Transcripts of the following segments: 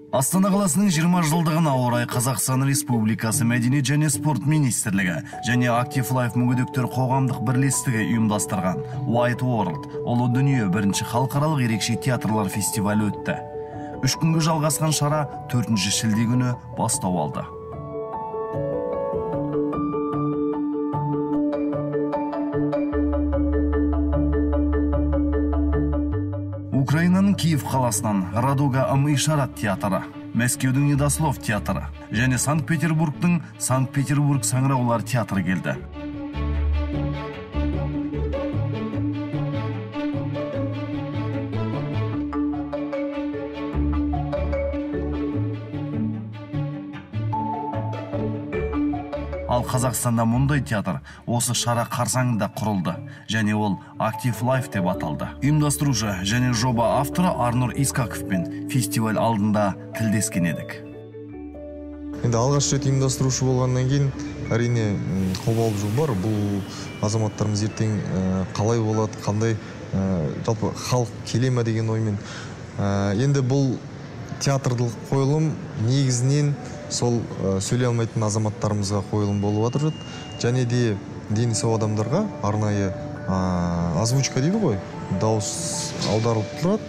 Астана қаласының 20 жылдығына орай Қазақстан Республикасы Мәдениет және спорт министрлігі және Active Life мүгедектер қоғамдық бірлестігі ұйымдастырған White World ұлы дүние бірінші халықаралық ерекше театрлар фестивалі өтті. 3 күнге жалғасқан шара 4 шілде күні бастау алды. Украинаның Киев қаласынан Радуга Ам-Ишарат театры, Мәскеудің Недослов театры және Санкт-Петербургтың Санкт-Петербург саңыраулар театры келді. Ал Қазақстанда мұндай театр осы шара қарсаңында құрылды, және ол Active Life деп аталды. Ұйымдастырушы және жоба авторы Арнұр Искаковпен фестиваль алдында тілдескен едік. Енді алғаш рет ұйымдастырушы болғаннан кейін, әрине қобалжу бар. Бұл азаматтарымыз ертең қалай болады, қандай жалпы халық келе ме деген оймен. Енді бұл театрдық қойылым негізінен сол сөйлей алмайтын азаматтарымызға қойылым болып жатыр. Және де дені сау адамдарға арнайы озвучка дейді ғой, дауыс аударылып тұрады.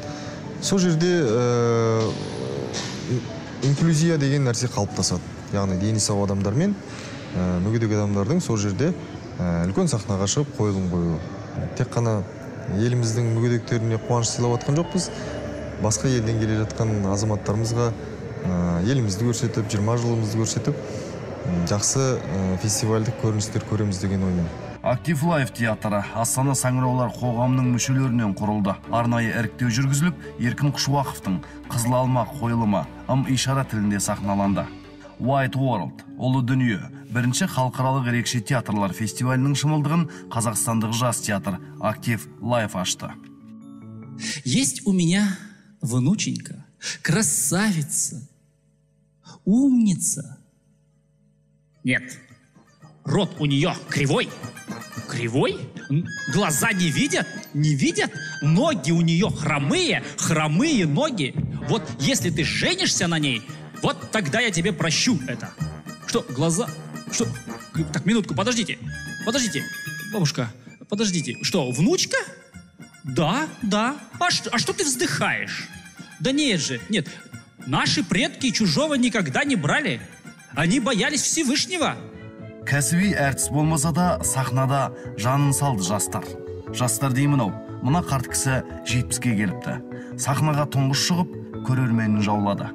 Сол жерде инклюзия деген нәрсе қалыптасады. Яғни дені сау адамдар мен мүгедек адамдардың сол жерде үлкен сахнаға шығып қойылым қою. Тек қана еліміздің мүгедектеріне қуаныш сыйлап жатқан жоқпыз. Басқа елден келе жатқан азаматтарымызға елімізді көрсетіп, 20 жылымызды көрсетіп, жақсы фестивальдік көріністер көреміз деген оймен. Active Life театры Астана саңыраулар қоғамының мүшелерінен құрылды. Арнайы іріктеу жүргізіліп, Еркін Құшуақовтың Қызыл алма қойылымы Ам-Ишара тілінде сахналанды. White World ұлы дүние бірінші халықаралық ерекше театрлар фестивалінің шымылдығын қазақстандық жас театр Active Life ашты. Есть у меня внученька, красавица, умница. Нет, рот у нее кривой. Кривой? Глаза не видят? Не видят? Ноги у нее хромые, хромые ноги. Вот если ты женишься на ней, вот тогда я тебе прощу это. Что, глаза? Что? Так, минутку, подождите. Подождите, бабушка, подождите. Что, внучка? Да, да. А что ты вздыхаешь? Да нет же, нет. Наши предки чужого никогда не брали. Они боялись Всевышнего. Кәсіби әртіс болмаса да, сахнада жанын салды жастар. Жастар деймін ау, мына қарт кісі 70-ке келіпті. Сахнаға тұңғыш шығып, көрерменін жаулады.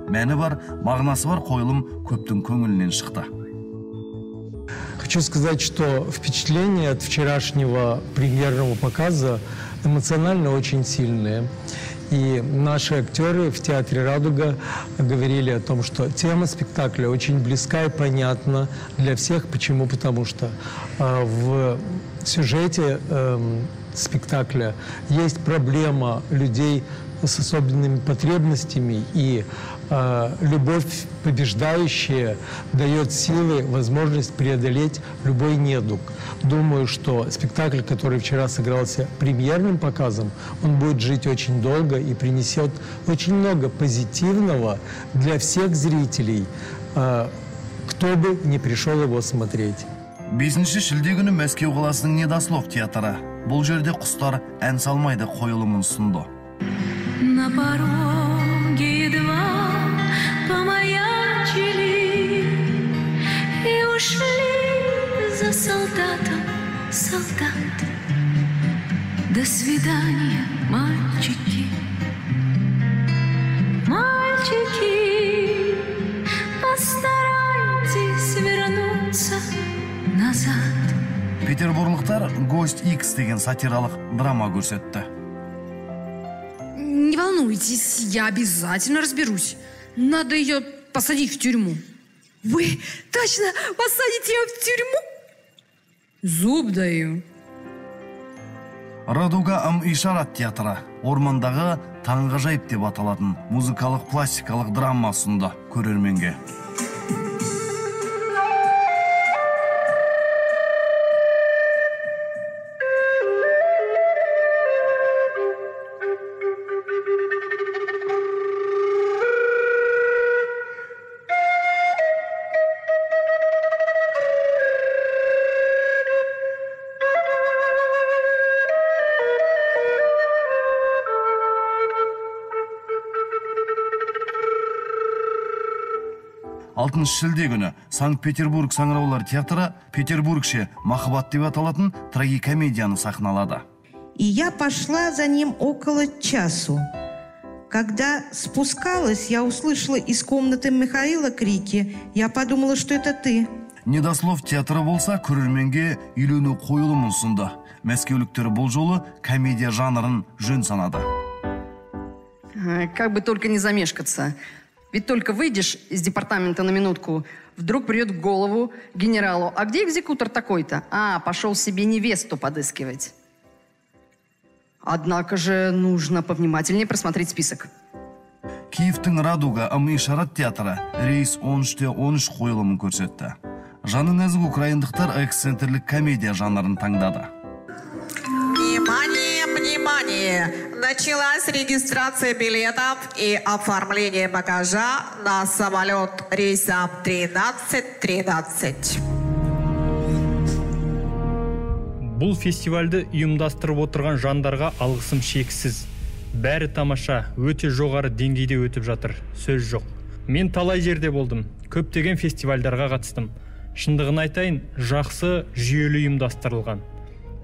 Мәні бар, мағынасы бар қойылым көптің көңілінен шықты. Хочу сказать, что впечатление от вчерашнего премьерного показа эмоционально очень сильные. И наши актеры в театре «Радуга» говорили о том, что тема спектакля очень близка и понятна для всех. Почему? Потому что в сюжете спектакля есть проблема людей с особенными потребностями, и любовь побеждающая дает силы, возможность преодолеть любой недуг. Думаю, что спектакль, который вчера сыгрался премьерным показом, он будет жить очень долго и принесет очень много позитивного для всех зрителей, кто бы не пришел его смотреть. 5 шілде күні Мәскеу қаласының Недослов театры. Бұл жерде құстар ән салмайды қойылымын ұсынды. На пороге едва помаячили и ушли за солдатом солдат. До свидания, мальчики, мальчики, постарайтесь вернуться назад. Петербурглықтар «Гость X» деген сатиралық драма көрсетті. Не волнуйтесь, я обязательно разберусь. Надо ее посадить в тюрьму. Вы точно посадите ее в тюрьму? Зуб даю. Радуга Ам-Ишарат театры ормандағы таңғажайып деп аталатын музыкалық пластикалық драма ұсынды көрерменге. 6 шілде күні Санкт-Петербург саңыраулар театры Петербургше махаббат деп аталатын трагикомедияны сахналады. И я пошла за ним около часу. Когда спускалась, я услышала из комнаты Михаила крики. Я подумала, что это ты. Недослов театры болса, көрерменге үйлену қойылымын ұсынды. Мәскеуліктер бұл жолы комедия жанрын жөн санады. Как бы только не замешкаться. Ведь только выйдешь из департамента на минутку, вдруг придет в голову генералу: а где экзекутор такой-то? Пошел себе невесту подыскивать. Однако же нужно повнимательнее просмотреть список. Киевтің Радуга ым-ишарат театры рейс 13-13 қойылымын көрсетті. Жаны нәзік украиндықтар эксцентрлік комедия жанрын таңдады. Внимание, внимание! Началась регистрация билетов и оформление багажа на самолет рейсом 1313. Бұл фестивальді ұйымдастырып отырған жандарға алғысым шексіз. Бәрі тамаша, өте жоғары деңгейде өтіп жатыр. Сөз жоқ. Мен талай жерде болдым. Көптеген фестивальдарға қатыстым. Шындығын айтайын, жақсы, жүйелі ұйымдастырылған.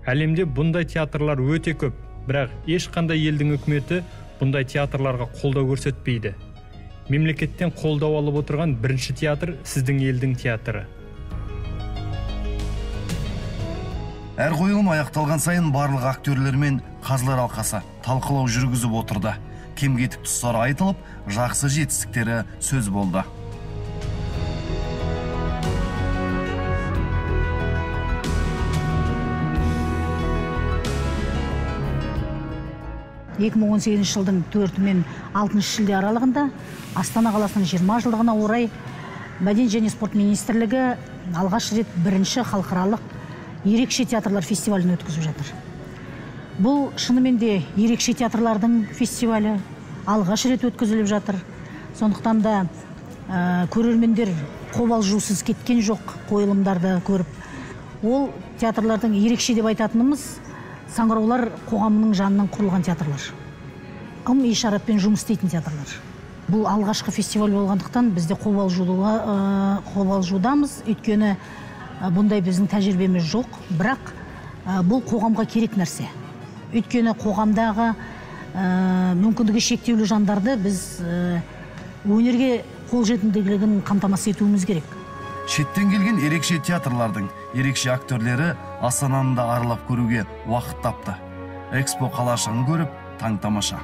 Әлемде бұндай театрлар өте көп, бірақ ешқандай елдің үкіметі бұндай театрларға қолдау көрсетпейді. Мемлекеттен қолдау алып отырған бірінші театр сіздің елдің театры. Әр қойылым аяқталған сайын барлық актерлер мен қазылар алқасы талқылау жүргізіп отырды. Кем-кетік тұстары айтылып, жақсы жетістіктері сөз болды. 2018 жылдың 4 мен 6 шілде аралығында Астана қаласының 20 жылдығына орай Мәдениет және спорт министрлігі алғаш рет бірінші халықаралық ерекше театрлар фестивалін өткізіп жатыр. Бұл шынымен де ерекше театрлардың фестивалі алғаш рет өткізіліп жатыр. Сондықтан да көрермендер қобалжусыз кеткен жоқ қойылымдарды көріп. Ол театрлардың ерекше деп айтатынымыз саңыраулар қоғамының жанынан құрылған театрлар. Ым-ишаратпен жұмыс істейтін театрлар. Бұл алғашқы фестиваль болғандықтан бізде қобалжудамыз, өйткені бұндай біздің тәжірибеміз жоқ, бірақ бұл қоғамға керек нәрсе. Өйткені қоғамдағы мүмкіндігі шектеулі жандарды біз өнерге қолжетімділігін қамтамасыз етуіміз керек. Шеттен келген ерекше театрлардың ерекше актерлері Астананы да аралап көруге уақыт тапты. Экспо қалашығын көріп, таң тамаша.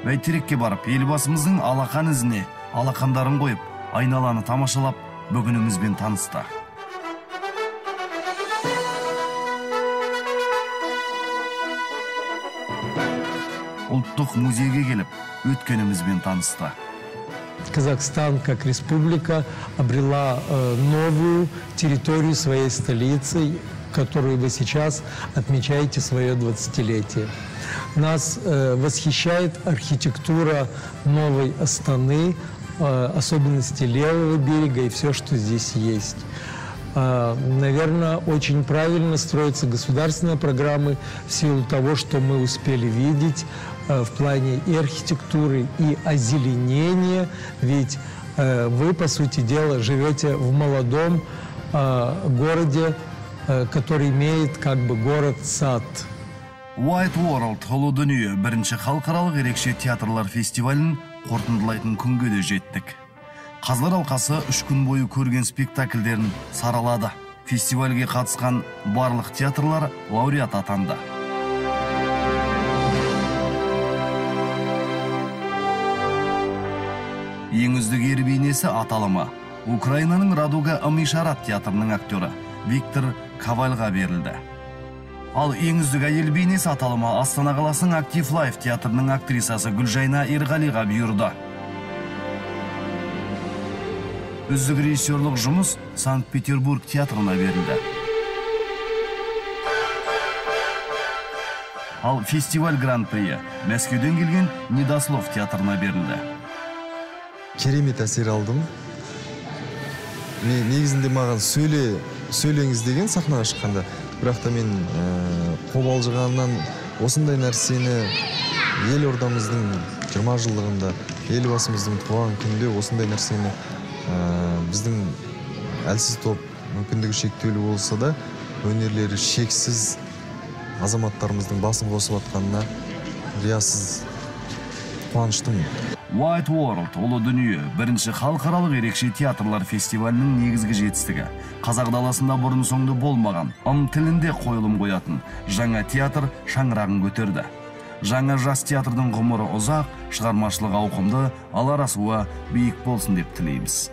Бәйтерекке барып, елбасымыздың алақан ізіне алақандарын қойып, айналаны тамашалап, бүгінімізбен танысты. Ұлттық музейге келіп, өткенімізбен танысты. Казахстан, как республика, обрела новую территорию своей столицы, которую вы сейчас отмечаете свое 20-летие. Нас восхищает архитектура новой Астаны, особенности левого берега и все, что здесь есть. Наверное, очень правильно строятся государственные программы в силу того, что мы успели видеть в плане и архитектуры, и озеленения. Ведь вы, по сути дела, живете в молодом городе, который имеет как бы город-сад. White World ұлы дүние бірінші халықаралық ерекше театрлар фестивалін қорытындылайтын күнге де жеттік. Қазылар алқасы 3 күн бойы көрген спектакльдерін саралады. Фестивальге қатысқан барлық театрлар лауреат атанды. Ең үздік ер бейнесі аталымы Украинаның Радуга ым-ишарат театрының актері Виктор Ковальға берілді. Ал ең үздік әйел бейнесі аталымы Астана қаласының Актив Лайф театрының актрисасы Гүлжайна Ерғалиға бұйырды. Үздік режиссерлік жұмыс Санкт-Петербург театрына берілді. Ал фестиваль гран-приі Мәскеуден келген Недослов театрына берілді. Керемет әсер алдым. негізінде маған сөйлеңіз деген сахнаға шыққанда, бірақ та мен қобалжығаннан осындай нәрсені елордамыздың 20 жылдығында, елбасымыздың туған күнінде осындай нәрсені біздің әлсіз топ, мүмкіндігі шектеулі болса да, өнерлері шексіз азаматтарымыздың басын қосып атқанына риясыз қуаныштымын. White World ұлы дүние бірінші халықаралық ерекше театрлар фестивалінің негізгі жетістігі. Қазақ даласында бұрын соңды болмаған, тілінде қойылым қоятын жаңа театр шаңырағын көтерді. Жаңа жас театрдың ғұмыры ұзақ, шығармашылық ауқымды, алар асуы биік болсын деп тілейміз.